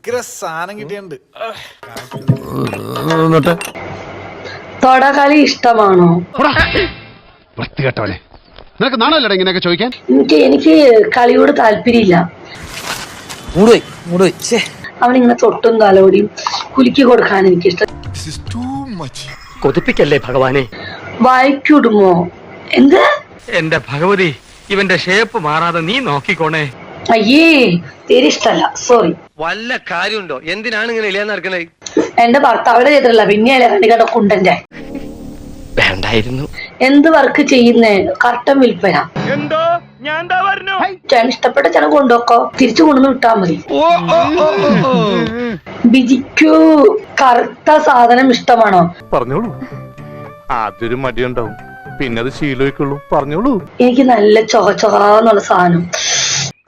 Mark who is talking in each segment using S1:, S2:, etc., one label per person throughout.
S1: ഉഗ്ര സാധനം കിട്ടിയുണ്ട്.
S2: തൊടകളി ഇഷ്ടമാണോ?
S3: വൃത്തികെട്ടവനെ, നിനക്ക് നാണല്ലടാ ഇങ്ങനെയൊക്കെ ചോദിക്കാൻ?
S2: എനിക്ക് കളിയോട് താല്പര്യമില്ല. അവനിങ്ങനെ തൊട്ടും തലോടിയും കുലുക്കി കൊടുക്കാൻ എനിക്കിഷ്ടം.
S4: കൊതിപ്പിക്കല്ലേ ഭഗവാനെ.
S2: വായിക്കിടുമോ? എന്ത്?
S4: എന്റെ ഭഗവതി, ഇവന്റെ ഷേപ്പ് മാറാതെ നീ നോക്കിക്കോണേ.
S2: അയ്യേ, തീരെ ഇഷ്ടല്ല, സോറി.
S4: വല്ല കാര്യമുണ്ടോ? എന്തിനാണ് ഇങ്ങനെ ഇല്ലാന്ന് നടക്കണേ?
S2: എന്റെ ഭർത്താവിടെ ചെയ്തിട്ടില്ല, പിന്നെയല്ലേ കണ്ടിക്കണ്ട കുണ്ടന്റെ.
S4: വേണ്ടായിരുന്നു.
S2: എന്ത് വർക്ക് ചെയ്യുന്നേ? കർട്ടൻ വിൽപ്പന.
S4: എന്തോ ഞാൻ പറഞ്ഞു.
S2: ഇഷ്ടപ്പെട്ട ചെന കൊണ്ടുവക്കോ, തിരിച്ചു കൊണ്ടുവന്ന് വിട്ടാ മതി. ബിജിക്കു കറുത്ത സാധനം ഇഷ്ടമാണോ?
S5: പറഞ്ഞോളൂ. ആദ്യൊരു മടിയുണ്ടാവും, പിന്നെ അത് ശീലമായിക്കുള്ളൂ. പറഞ്ഞോളൂ.
S2: എനിക്ക് നല്ല ചൊകച്ചൊകാന്നുള്ള സാധനം.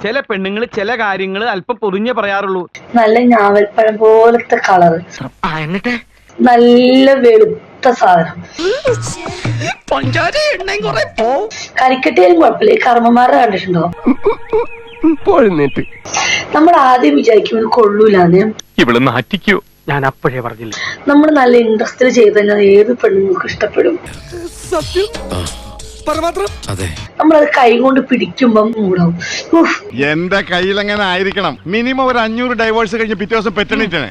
S4: ചില പെണ്ണുങ്ങൾ ചില കാര്യങ്ങൾ അല്പം പൊതിഞ്ഞേ പറയാറുള്ളൂ.
S2: നല്ല ഞാവൽപ്പഴം പോലത്തെ കളറ്,
S4: എന്നിട്ട്
S2: നല്ല വെളുത്ത സാധനം. കരിക്കട്ടേലും കുഴപ്പമില്ല. കർമ്മന്മാരുടെ കണ്ടിട്ടുണ്ടോ? നമ്മൾ ആദ്യം വിചാരിക്കും ഇത് കൊള്ളൂലാന്ന്.
S4: ഇവിടെ നാറ്റിക്കോ? ഞാൻ അപ്പോഴേ പറഞ്ഞില്ല.
S2: നമ്മൾ നല്ല ഇൻട്രസ്റ്റിൽ ചെയ്ത് കഴിഞ്ഞാൽ ഏത് പെണ്ണുങ്ങൾക്ക് ഇഷ്ടപ്പെടും. നമ്മളത് കൈ കൊണ്ട് പിടിക്കുമ്പം മൂടാവും.
S5: എന്റെ കയ്യിൽ എങ്ങനെ ആയിരിക്കണം? മിനിമം ഒരു 500 ഡൈവേഴ്സ് കഴിഞ്ഞ് പിറ്റേ ദിവസം പെറ്റണിട്ടാണ്.